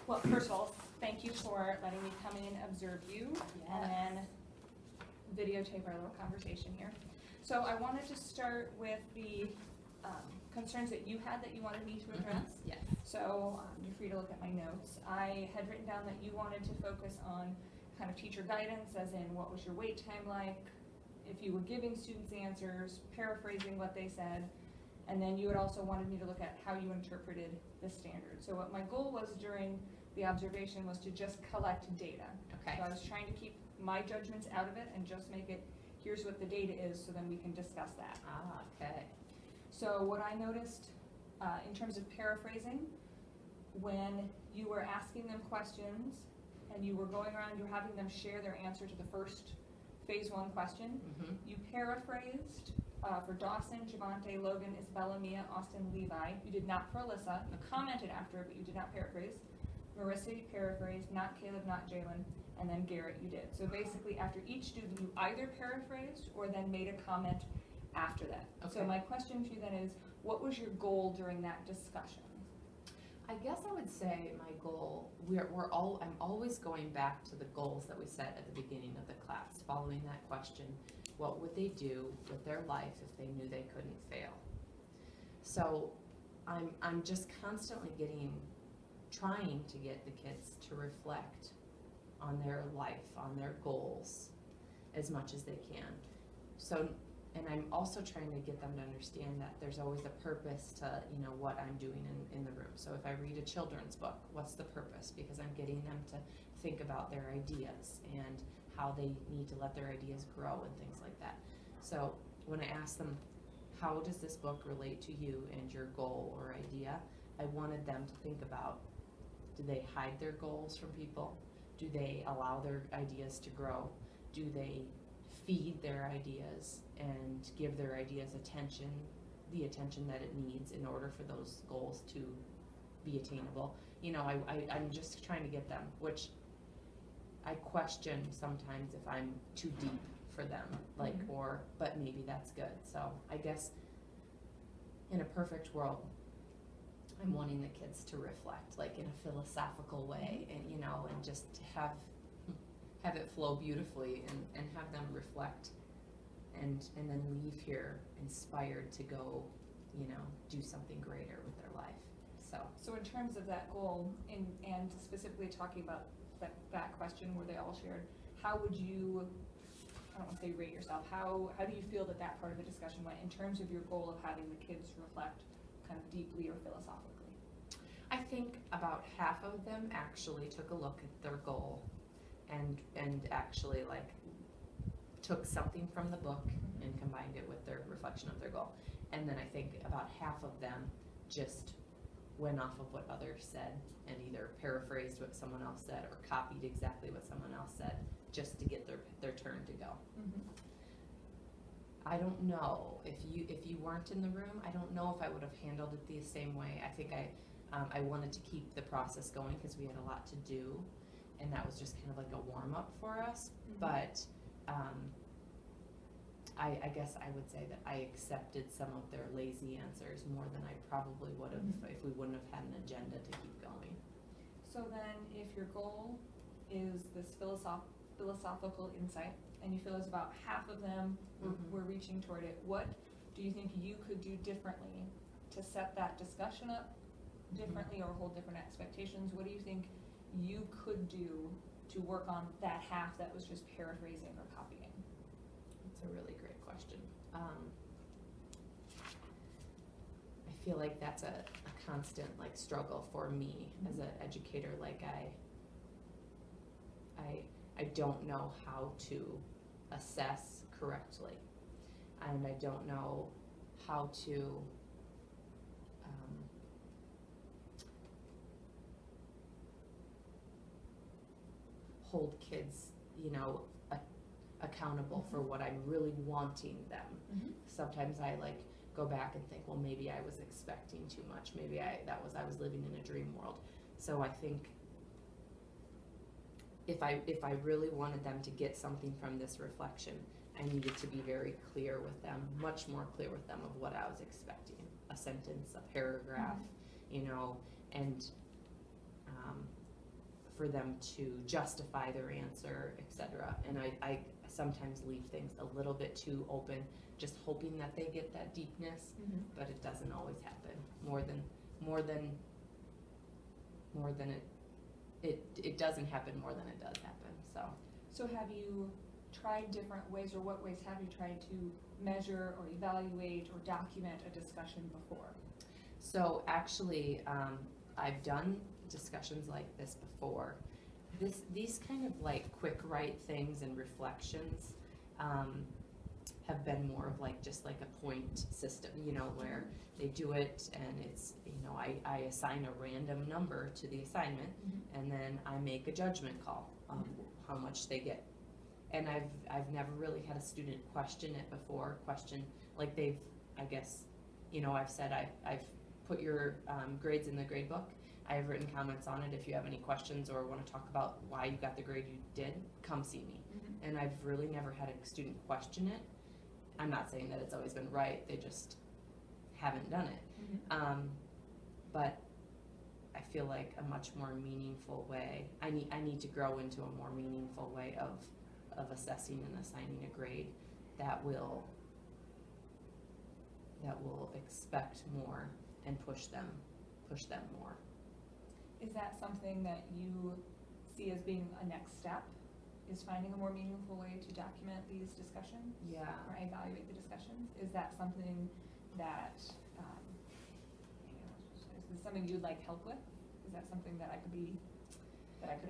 Well, first of all, thank you for letting me come in and observe you and then videotape our little conversation here. So I wanted to start with the concerns that you had that you wanted me to address. Yes. So you're free to look at my notes. I had written down that you wanted to focus on kind of teacher guidance, as in what was your wait time like, if you were giving students answers, paraphrasing what they said, and then you had also wanted me to look at how you interpreted the standard. So what my goal was during the observation was to just collect data. Okay. So I was trying to keep my judgments out of it and just make it, here's what the data is, so then we can discuss that. Ah, okay. So what I noticed in terms of paraphrasing, when you were asking them questions and you were going around, you were having them share their answer to the first phase 1 question, you paraphrased for Dawson, Javante, Logan, Isabella, Mia, Austin, Levi. You did not for Alyssa. You commented after it, but you did not paraphrase. Marissa, you paraphrased, not Caleb, not Jalen, and then Garrett, you did. So basically, after each student, you either paraphrased or then made a comment after that. Okay. So my question to you then is, what was your goal during that discussion? I guess I would say my goal, I'm always going back to the goals that we set at the beginning of the class, following that question, what would they do with their life if they knew they couldn't fail? So I'm just constantly trying to get the kids to reflect on their life, on their goals, as much as they can. So, and I'm also trying to get them to understand that there's always a purpose to, what I'm doing in the room. So if I read a children's book, what's the purpose? Because I'm getting them to think about their ideas and how they need to let their ideas grow and things like that. So when I ask them, how does this book relate to you and your goal or idea? I wanted them to think about, do they hide their goals from people? Do they allow their ideas to grow? Do they feed their ideas and give their ideas attention, the attention that it needs in order for those goals to be attainable? I'm just trying to get them, which I question sometimes if I'm too deep for them, but maybe that's good. So I guess in a perfect world, I'm wanting the kids to reflect, like in a philosophical way, and and just to have it flow beautifully and have them reflect and then leave here inspired to go, do something greater with their life. So in terms of that goal, and specifically talking about that question where they all shared, how would you, I don't want to say rate yourself, how do you feel that part of the discussion went in terms of your goal of having the kids reflect kind of deeply or philosophically? I think about half of them actually took a look at their goal and actually took something from the book and combined it with their reflection of their goal. And then I think about half of them just went off of what others said and either paraphrased what someone else said or copied exactly what someone else said just to get their turn to go. I don't know if you weren't in the room, I don't know if I would have handled it the same way. I think I wanted to keep the process going because we had a lot to do, and that was just kind of like a warm-up for us. But I guess I would say that I accepted some of their lazy answers more than I probably would have if we wouldn't have had an agenda to keep going. So then if your goal is this philosophical insight, and you feel as about half of them were reaching toward it, what do you think you could do differently to set that discussion up differently or hold different expectations? What do you think you could do to work on that half that was just paraphrasing or copying? That's a really great question. I feel like that's a constant struggle for me as an educator. I don't know how to assess correctly, and I don't know how to hold kids, accountable for what I'm really wanting them. Sometimes I go back and think, well, maybe I was expecting too much. Maybe I was living in a dream world. So I think if I really wanted them to get something from this reflection, I needed to be very clear with them, much more clear with them of what I was expecting. A sentence, a paragraph, and for them to justify their answer, etc. And I sometimes leave things a little bit too open, just hoping that they get that deepness, but it doesn't always happen. It doesn't happen more than it does happen, so. So have you tried different ways, or what ways have you tried to measure or evaluate or document a discussion before? So actually, I've done discussions like this before. These kind of like quick write things and reflections have been more of like just like a point system, you know, where they do it and it's, you know, I assign a random number to the assignment and then I make a judgment call on how much they get. And I've never really had a student question it before, like they've, I guess, you know, I've said I've put your grades in the grade book. I have written comments on it. If you have any questions or want to talk about why you got the grade you did, come see me. And I've really never had a student question it. I'm not saying that it's always been right, they just haven't done it. But I feel like a much more meaningful way, I need to grow into a more meaningful way of assessing and assigning a grade that will expect more and push them more. Is that something that you see as being a next step? Is finding a more meaningful way to document these discussions? Yeah. Or evaluate the discussions? Is that something that, is this something you'd like help with? Is that something that I could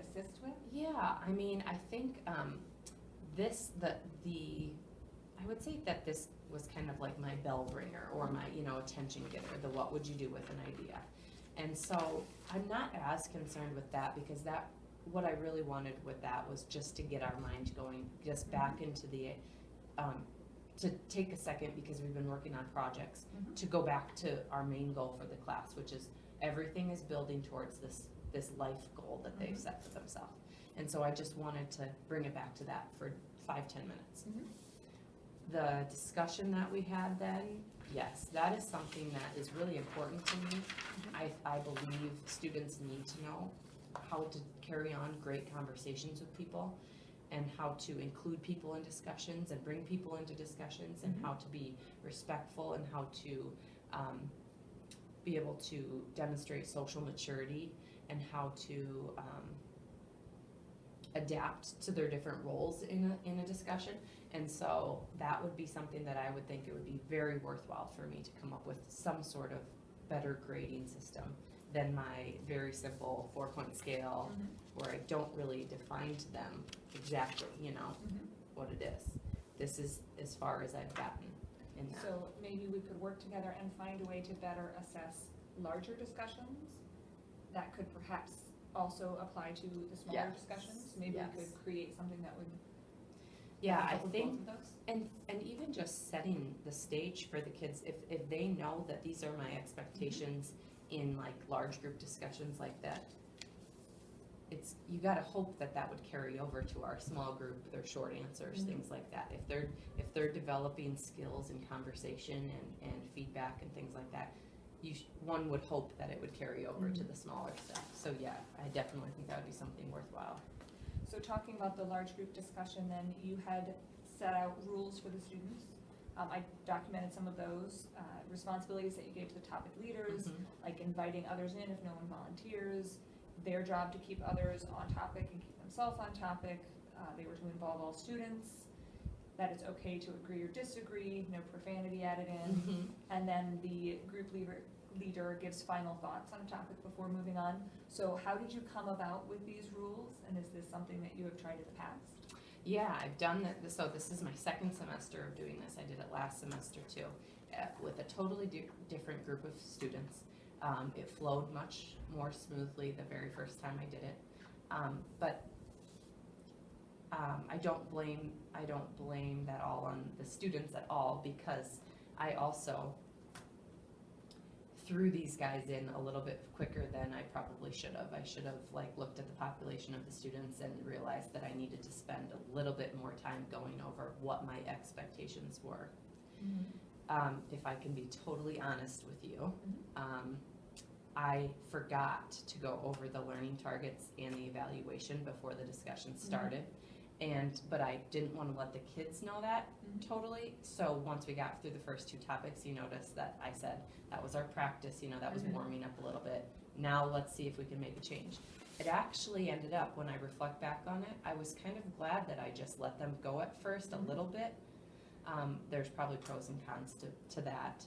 assist with? Yeah, I mean, I think I would say that this was kind of like my bell ringer or my, you know, attention getter, the what would you do with an idea. And so I'm not as concerned with that because what I really wanted with that was just to get our mind going, just back into the, to take a second because we've been working on projects, to go back to our main goal for the class, which is everything is building towards this life goal that they've set for themselves. And so I just wanted to bring it back to that for 5-10 minutes. The discussion that we had then, yes, that is something that is really important to me. I believe students need to know how to carry on great conversations with people and how to include people in discussions and bring people into discussions and how to be respectful and how to be able to demonstrate social maturity and how to adapt to their different roles in a discussion. And so that would be something that I would think it would be very worthwhile for me to come up with some sort of better grading system than my very simple 4-point scale where I don't really define to them exactly, you know, what it is. This is as far as I've gotten in that. So maybe we could work together and find a way to better assess larger discussions that could perhaps also apply to the smaller discussions. Maybe we could create something that would I think, both of those. and even just setting the stage for the kids, if they know that these are my expectations in like large group discussions like that, you gotta hope that would carry over to our small group, their short answers, things like that. If they're developing skills in conversation and feedback and things like that, one would hope that it would carry over to the smaller stuff. So yeah, I definitely think that would be something worthwhile. So talking about the large group discussion, then you had set out rules for the students. I documented some of those responsibilities that you gave to the topic leaders, like inviting others in if no one volunteers, their job to keep others on topic and keep themselves on topic. They were to involve all students, that it's okay to agree or disagree, no profanity added in, and then the group leader gives final thoughts on a topic before moving on. So how did you come about with these rules, and is this something that you have tried in the past? Yeah, I've done that. So this is my second semester of doing this. I did it last semester too, with a totally different group of students. It flowed much more smoothly the very first time I did it, but I don't blame that all on the students at all, because I also threw these guys in a little bit quicker than I probably should have. I should have like looked at the population of the students and realized that I needed to spend a little bit more time going over what my expectations were. If I can be totally honest with you, I forgot to go over the learning targets and the evaluation before the discussion started. But I didn't want to let the kids know that totally. So once we got through the first two topics, you noticed that I said that was our practice, that was warming up a little bit. Now let's see if we can make a change. It actually ended up, when I reflect back on it, I was kind of glad that I just let them go at first a little bit. There's probably pros and cons to that,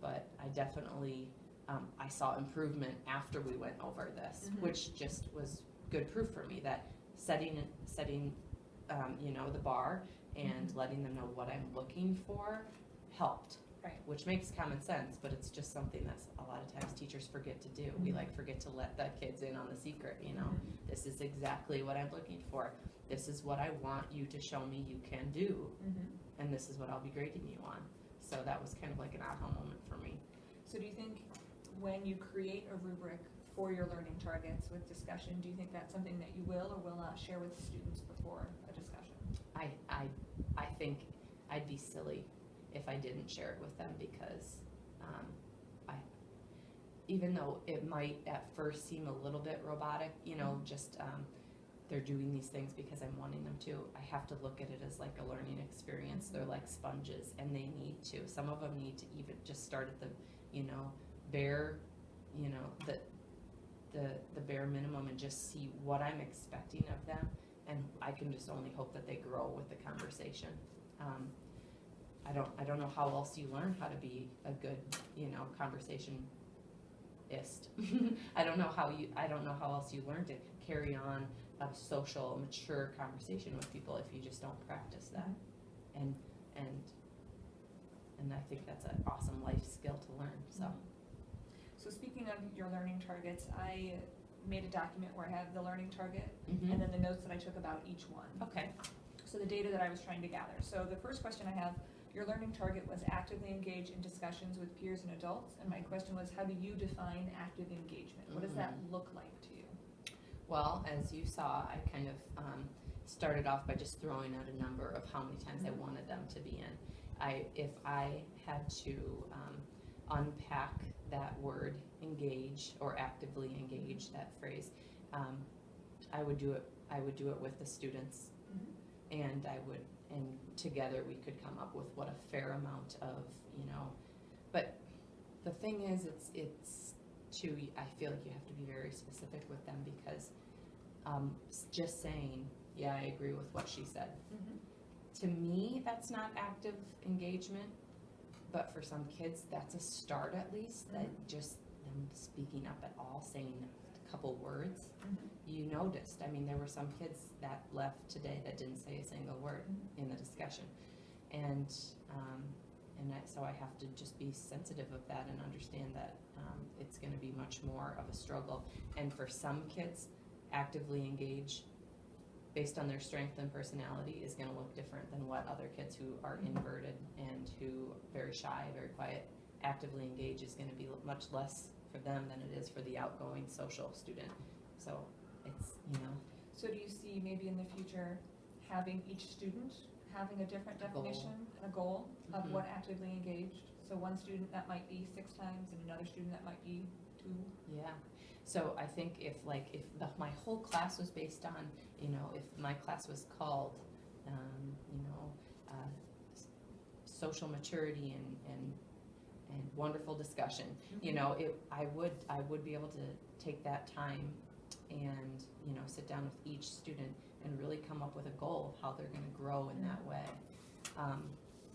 but I definitely, I saw improvement after we went over this, which just was good proof for me that setting the bar and letting them know what I'm looking for helped. Right. Which makes common sense, but it's just something that a lot of times teachers forget to do. We forget to let the kids in on the secret, This is exactly what I'm looking for. This is what I want you to show me you can do. And this is what I'll be grading you on. So that was kind of like an aha moment for me. So do you think when you create a rubric for your learning targets with discussion, do you think that's something that you will or will not share with the students before a discussion? I think I'd be silly if I didn't share it with them, because even though it might at first seem a little bit robotic, they're doing these things because I'm wanting them to. I have to look at it as like a learning experience. They're like sponges, and they need to. Some of them need to even just start at the, bare, the bare minimum, and just see what I'm expecting of them. And I can just only hope that they grow with the conversation. I don't know how else you learn how to be a good, conversationist. I don't know how else you learn to carry on a social, mature conversation with people if you just don't practice that. And I think that's an awesome life skill to learn. So speaking of your learning targets, I made a document where I have the learning target and then the notes that I took about each one. Okay. So the data that I was trying to gather. So the first question I have, your learning target was actively engage in discussions with peers and adults. And my question was, how do you define active engagement? What does that look like to you? Well, as you saw, I kind of started off by just throwing out a number of how many times I wanted them to be in. If I had to unpack that word engage, or actively engage, that phrase, I would do it with the students, and together we could come up with what a fair amount of, but the thing is, I feel like you have to be very specific with them, because just saying, yeah, I agree with what she said, to me, that's not active engagement, but for some kids, that's a start at least, that just them speaking up at all, saying a couple words, you noticed. I mean, there were some kids that left today that didn't say a single word in the discussion. So I have to just be sensitive of that and understand that it's going to be much more of a struggle. And for some kids, actively engage based on their strength and personality is going to look different than what other kids who are introverted and who very shy, very quiet, actively engage is going to be much less for them than it is for the outgoing social student. So it's, So do you see maybe in the future having each student having a different definition and a goal of what actively engaged? So one student that might be 6 times and another student that might be 2. Yeah. So I think if my whole class was based on, if my class was called, social maturity and wonderful discussion, I would be able to take that time and, sit down with each student and really come up with a goal of how they're going to grow in that way. I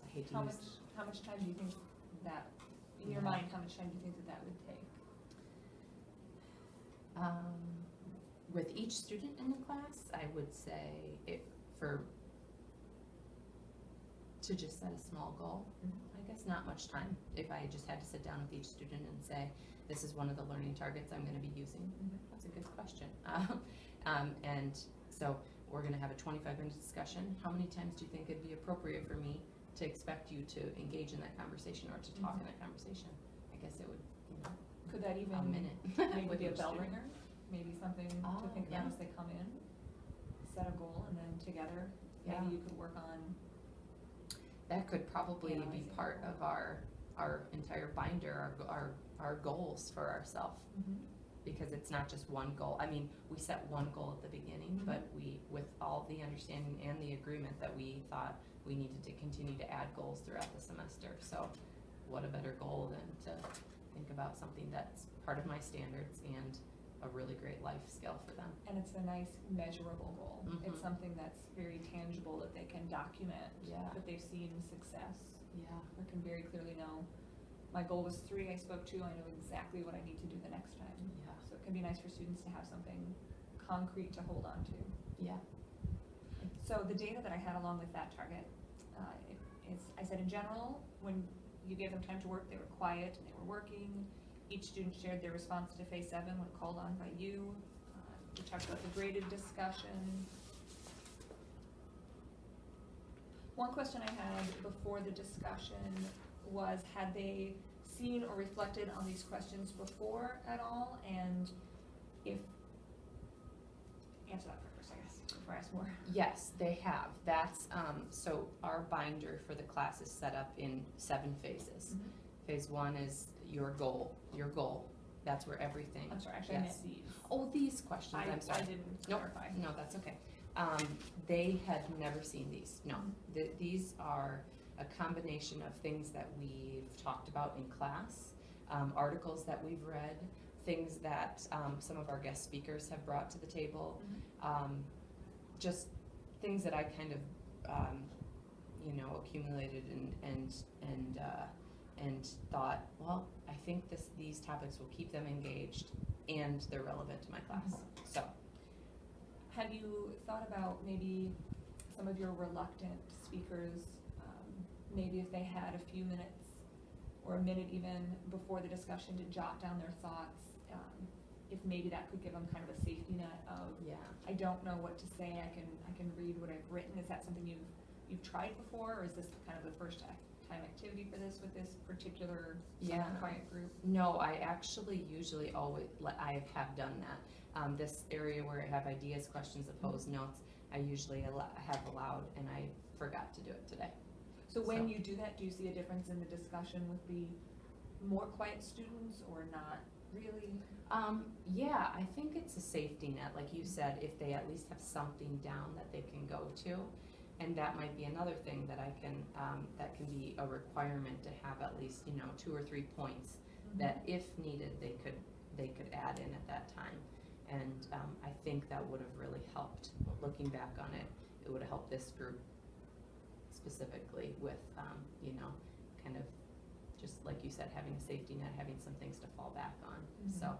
hate to How much time do you think that, in your mind, how much time do you think that would take? With each student in the class, I would say to just set a small goal, I guess not much time. If I just had to sit down with each student and say, this is one of the learning targets I'm going to be using. That's a good question. And so we're going to have a 25-minute discussion. How many times do you think it'd be appropriate for me to expect you to engage in that conversation or to talk in that conversation? I guess it would, Could that even a minute. maybe be a bell ringer? Maybe something to think about as they come in? Set a goal, and then together, maybe you could work on. That could probably be part of our our entire binder, our goals for ourselves. Because it's not just one goal. I mean, we set one goal at the beginning, but we, with all the understanding and the agreement that we thought we needed to continue to add goals throughout the semester. So what a better goal than to think about something that's part of my standards and a really great life skill for them. And it's a nice measurable goal. It's something that's very tangible that they can document, Yeah. that they've seen success, Yeah. or can very clearly know, my goal was 3, I spoke 2, I know exactly what I need to do the next time. Yeah. So it can be nice for students to have something concrete to hold on to. Yeah. So the data that I had along with that target, I said in general, when you gave them time to work, they were quiet and they were working. Each student shared their response to phase 7 when called on by you. We talked about the graded discussion. One question I had before the discussion was, had they seen or reflected on these questions before at all? And if, answer that first, I guess, before I ask more. Yes, they have. That's, so our binder for the class is set up in 7 phases. Phase 1 is your goal. That's where everything. I'm sorry, actually I meant Yes. these. Oh, these questions, I'm sorry. I didn't Nope. clarify. No, that's okay. They had never seen these, no. These are a combination of things that we've talked about in class, articles that we've read, things that some of our guest speakers have brought to the table, just things that I kind of, accumulated and thought, well, I think these topics will keep them engaged and they're relevant to my class, so. Have you thought about maybe some of your reluctant speakers, maybe if they had a few minutes or a minute even before the discussion to jot down their thoughts, if maybe that could give them kind of a safety net of, Yeah. I don't know what to say, I can read what I've written. Is that something you've tried before, or is this kind of the first time activity for this with this particular quiet group? No, I actually usually I have done that. This area where I have ideas, questions, opposed notes, I usually have allowed, and I forgot to do it today. So when you do that, do you see a difference in the discussion with the more quiet students or not really? Yeah, I think it's a safety net, like you said, if they at least have something down that they can go to. And that might be another thing that I can, that can be a requirement to have at least, 2 or 3 points that if needed, they could add in at that time. And I think that would have really helped. Looking back on it, it would have helped this group specifically with, kind of, just like you said, having a safety net, having some things to fall back on. So,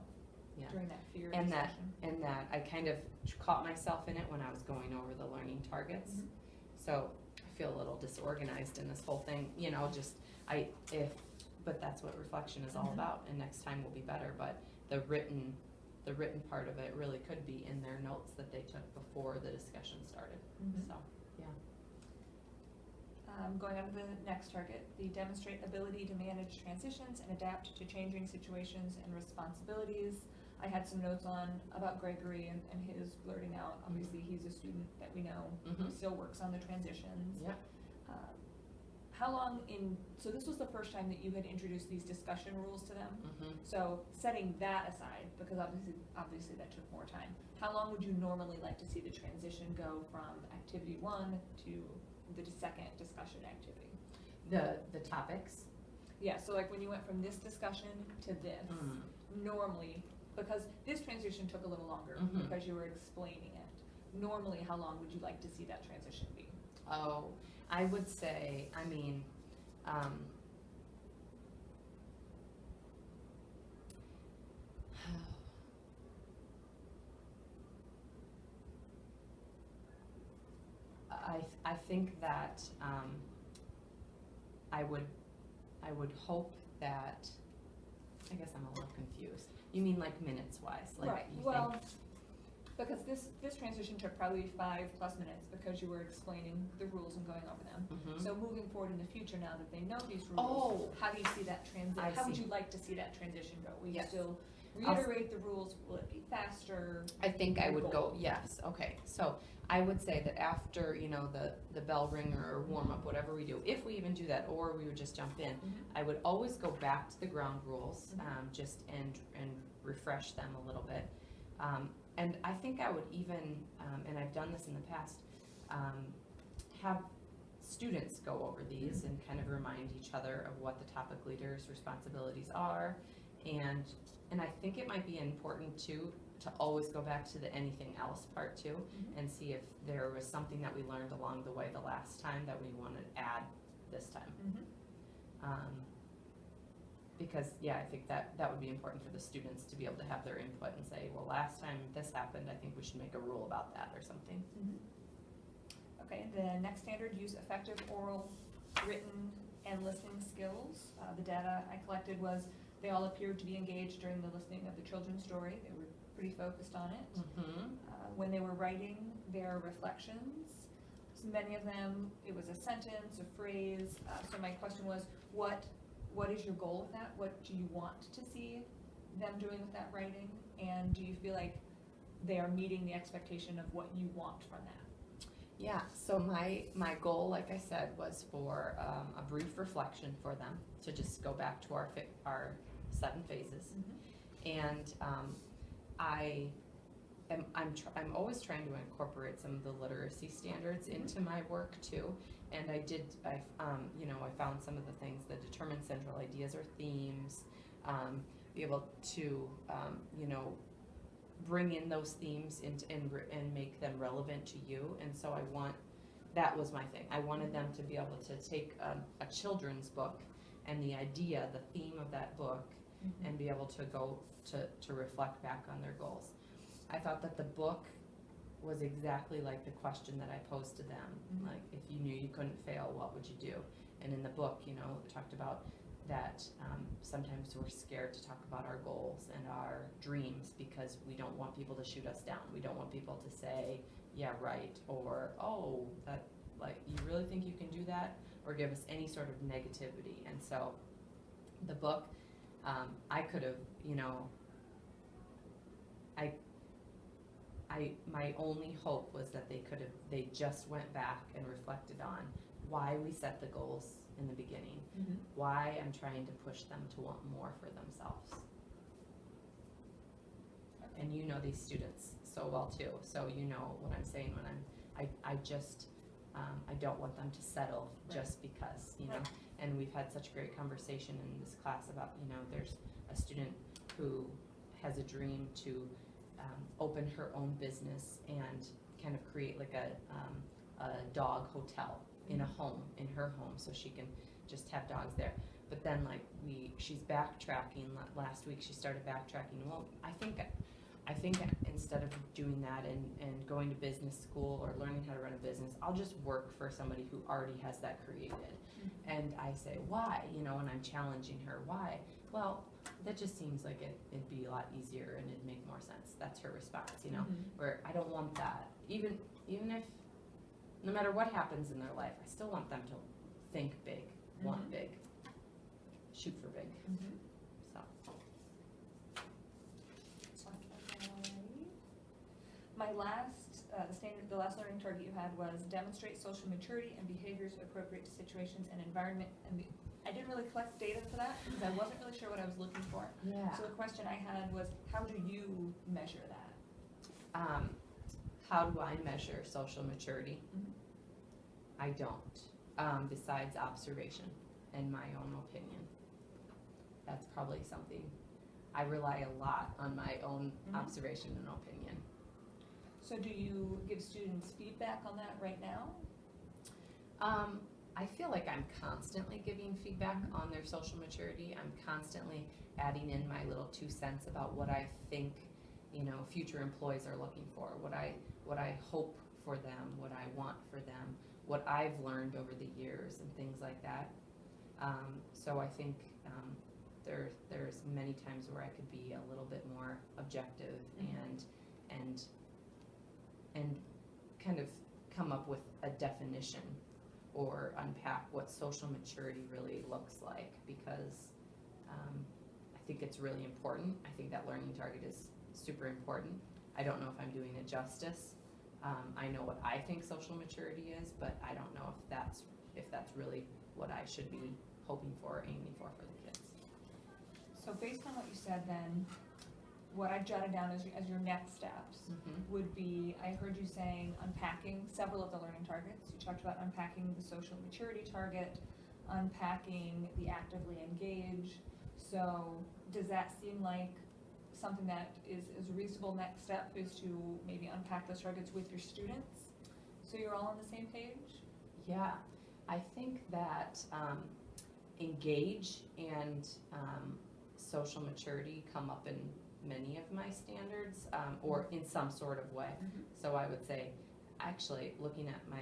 yeah. During that fear And discussion. that I kind of caught myself in it when I was going over the learning targets. So I feel a little disorganized in this whole thing, but that's what reflection is all about, and next time will be better. But the written part of it really could be in their notes that they took before the discussion started. So, yeah. Going on to the next target, the demonstrate ability to manage transitions and adapt to changing situations and responsibilities. I had some notes about Gregory and his blurting out. Obviously, he's a student that we know who still works on the transitions. Yeah. So this was the first time that you had introduced these discussion rules to them. So setting that aside, because obviously that took more time, how long would you normally like to see the transition go from activity 1 to the second discussion activity? The topics. Yeah, so like when you went from this discussion to this, normally, because this transition took a little longer because you were explaining it, normally how long would you like to see that transition be? Oh, I would say, I think that I would hope that, I guess I'm a little confused. You mean like minutes wise? Like Right, you well, think? because this transition took probably 5+ minutes because you were explaining the rules and going over them. So moving forward in the future, now that they know these rules, how do you see that transition? How would you like to see that transition go? Will you still reiterate the rules? Will it be faster? I think I would go, yes, okay. So I would say that after, you know, the bell ringer or warm up, whatever we do, if we even do that, or we would just jump in, I would always go back to the ground rules, just and refresh them a little bit. And I think I would even, and I've done this in the past, have students go over these and kind of remind each other of what the topic leader's responsibilities are. And I think it might be important too, to always go back to the anything else part too, and see if there was something that we learned along the way the last time that we want to add this time. Because yeah, I think that would be important for the students to be able to have their input and say, well, last time this happened, I think we should make a rule about that or something. Okay, the next standard, use effective oral, written, and listening skills. The data I collected was they all appeared to be engaged during the listening of the children's story. They were pretty focused on it. When they were writing their reflections, so many of them, it was a sentence, a phrase. So my question was, what is your goal with that? What do you want to see them doing with that writing? And do you feel like they are meeting the expectation of what you want from that? Yeah, so my goal, like I said, was for a brief reflection for them to just go back to our 7 phases. And I'm always trying to incorporate some of the literacy standards into my work too. And I found some of the things that determine central ideas or themes, be able to, bring in those themes and make them relevant to you. And so that was my thing. I wanted them to be able to take a children's book and the idea, the theme of that book, and be able to go to reflect back on their goals. I thought that the book was exactly like the question that I posed to them. Like, if you knew you couldn't fail, what would you do? And in the book, it talked about that sometimes we're scared to talk about our goals and our dreams because we don't want people to shoot us down. We don't want people to say, yeah, right, or, oh, that, like, you really think you can do that? Or give us any sort of negativity. And so the book, I could have, my only hope was that they just went back and reflected on why we set the goals in the beginning, why I'm trying to push them to want more for themselves. And you know these students so well too, so you know what I'm saying when I don't want them to settle just because, and we've had such great conversation in this class about, there's a student who has a dream to open her own business and kind of create like a dog hotel in a home, in her home, so she can just have dogs there. But then she's backtracking. Last week she started backtracking. Well, I think instead of doing that and going to business school or learning how to run a business, I'll just work for somebody who already has that created. And I say, why? And I'm challenging her. Why? Well, that just seems like it'd be a lot easier and it'd make more sense. That's her response, where I don't want that. Even if, no matter what happens in their life, I still want them to think big, want big, shoot for big. So. My last, the last learning target you had was demonstrate social maturity and behaviors appropriate to situations and environment. And I didn't really collect data for that because I wasn't really sure what I was looking for. Yeah. So the question I had was, how do you measure that? How do I measure social maturity? I don't, besides observation and my own opinion. That's probably something. I rely a lot on my own observation and opinion. So do you give students feedback on that right now? I feel like I'm constantly giving feedback on their social maturity. I'm constantly adding in my little 2 cents about what I think, future employees are looking for, what I hope for them, what I want for them, what I've learned over the years and things like that. So I think there's many times where I could be a little bit more objective and kind of come up with a definition or unpack what social maturity really looks like, because I think it's really important. I think that learning target is super important. I don't know if I'm doing it justice, I know what I think social maturity is, but I don't know if that's really what I should be hoping for or aiming for the kids. So based on what you said then, what I jotted down as your next steps would be, I heard you saying unpacking several of the learning targets. You talked about unpacking the social maturity target, unpacking the actively engaged. So does that seem like something that is a reasonable next step, is to maybe unpack those targets with your students so you're all on the same page? Yeah, I think that engage and social maturity come up in many of my standards, or in some sort of way. So I would say, actually, looking at my,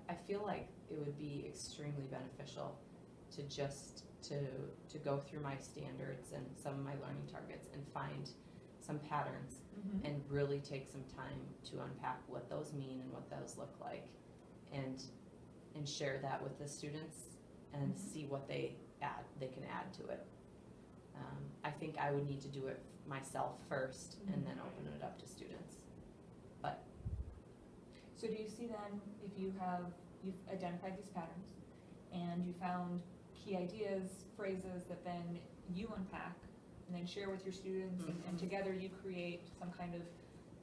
I feel like it would be extremely beneficial to just to go through my standards and some of my learning targets and find some patterns and really take some time to unpack what those mean and what those look like, and share that with the students and see what they can add to it. I think I would need to do it myself first and then open it up to students. But so do you see then, if you've identified these patterns and you found key ideas, phrases that then you unpack and then share with your students, and together you create some kind of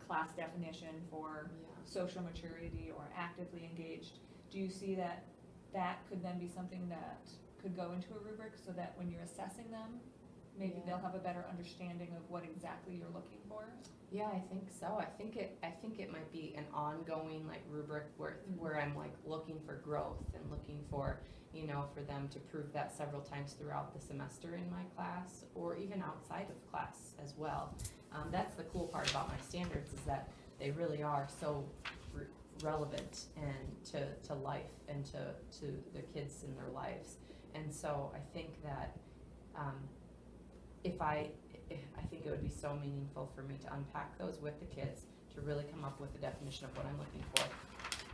class definition for social maturity or actively engaged, do you see that could then be something that could go into a rubric so that when you're assessing them, maybe they'll have a better understanding of what exactly you're looking for? yeah, I think so. I think it might be an ongoing like rubric where I'm like looking for growth and looking for, for them to prove that several times throughout the semester in my class, or even outside of class as well. That's the cool part about my standards, is that they really are so relevant and to life and to the kids in their lives. And so I think that I think it would be so meaningful for me to unpack those with the kids, to really come up with a definition of what I'm looking for,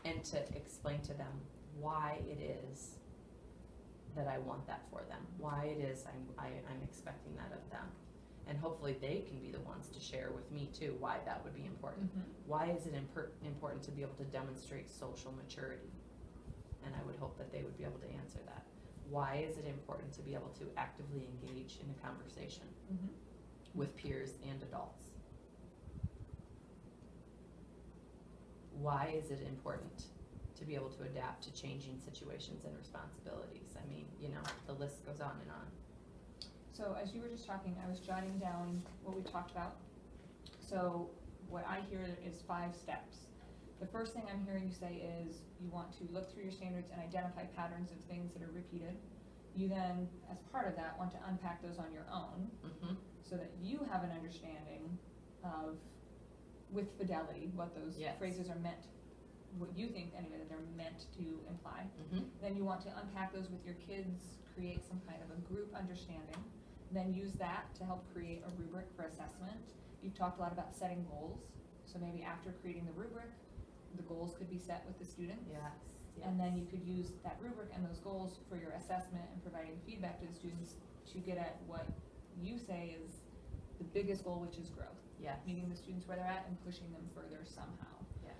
and to explain to them why it is that I want that for them, why it is I'm expecting that of them. And hopefully they can be the ones to share with me too why that would be important. Why is it important to be able to demonstrate social maturity? And I would hope that they would be able to answer that. Why is it important to be able to actively engage in a conversation with peers and adults? Why is it important to be able to adapt to changing situations and responsibilities? I mean, the list goes on and on. So as you were just talking, I was jotting down what we talked about. So what I hear is 5 steps. The first thing I'm hearing you say is you want to look through your standards and identify patterns of things that are repeated. You then, as part of that, want to unpack those on your own so that you have an understanding of, with fidelity, what those phrases are meant, what you think anyway that they're meant to imply. Then you want to unpack those with your kids, create some kind of a group understanding, then use that to help create a rubric for assessment. You've talked a lot about setting goals, so maybe after creating the rubric, the goals could be set with the students. And then you could use that rubric and those goals for your assessment and providing feedback to the students to get at what you say is the biggest goal, which is growth. Meeting the students where they're at and pushing them further somehow.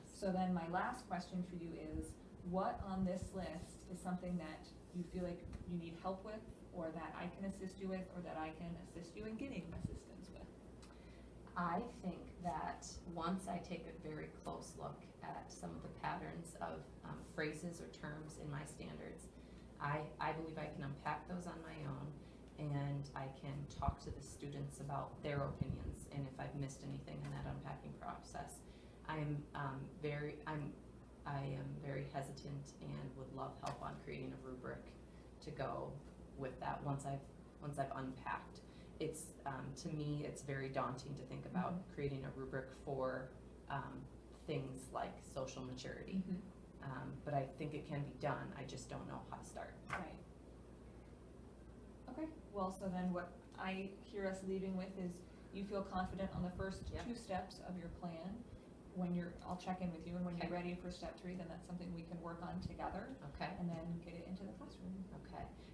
So then my last question for you is, what on this list is something that you feel like you need help with, or that I can assist you with, or that I can assist you in getting assistance with? I think that once I take a very close look at some of the patterns of phrases or terms in my standards, I believe I can unpack those on my own, and I can talk to the students about their opinions, and if I've missed anything in that unpacking process. I am very hesitant and would love help on creating a rubric to go with that once I've unpacked. It's to me, it's very daunting to think about creating a rubric for things like social maturity. But I think it can be done. I just don't know how to start. Right. Okay. Well, so then what I hear us leaving with is you feel confident on the first 2 steps of your plan. I'll check in with you, and when you're ready for step 3, then that's something we can work on together. And then get it into the classroom.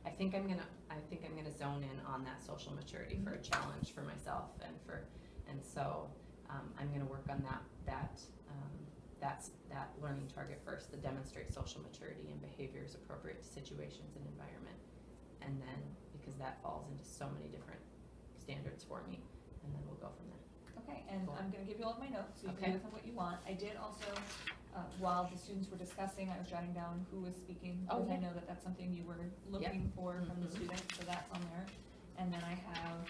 I think I'm gonna zone in on that social maturity for a challenge for myself, and so I'm gonna work on that that's that learning target first, the demonstrate social maturity and behaviors appropriate to situations and environment. And then, because that falls into so many different standards for me, and then we'll go from there. Okay, and Cool. I'm gonna give you all of my notes, so you Okay. can do with them what you want. I did also, while the students were discussing, I was jotting down who was speaking, because I Okay. know that that's something you were looking for from the Mhm. students, so that's on there. And then I have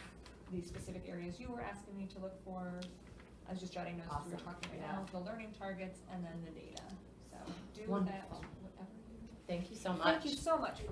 the specific areas you were asking me to look for. I was just jotting notes as we were Awesome. talking right Yeah. now, the learning targets, and then the data. So do with that Wonderful. whatever you. Thank you so much. Thank you so much for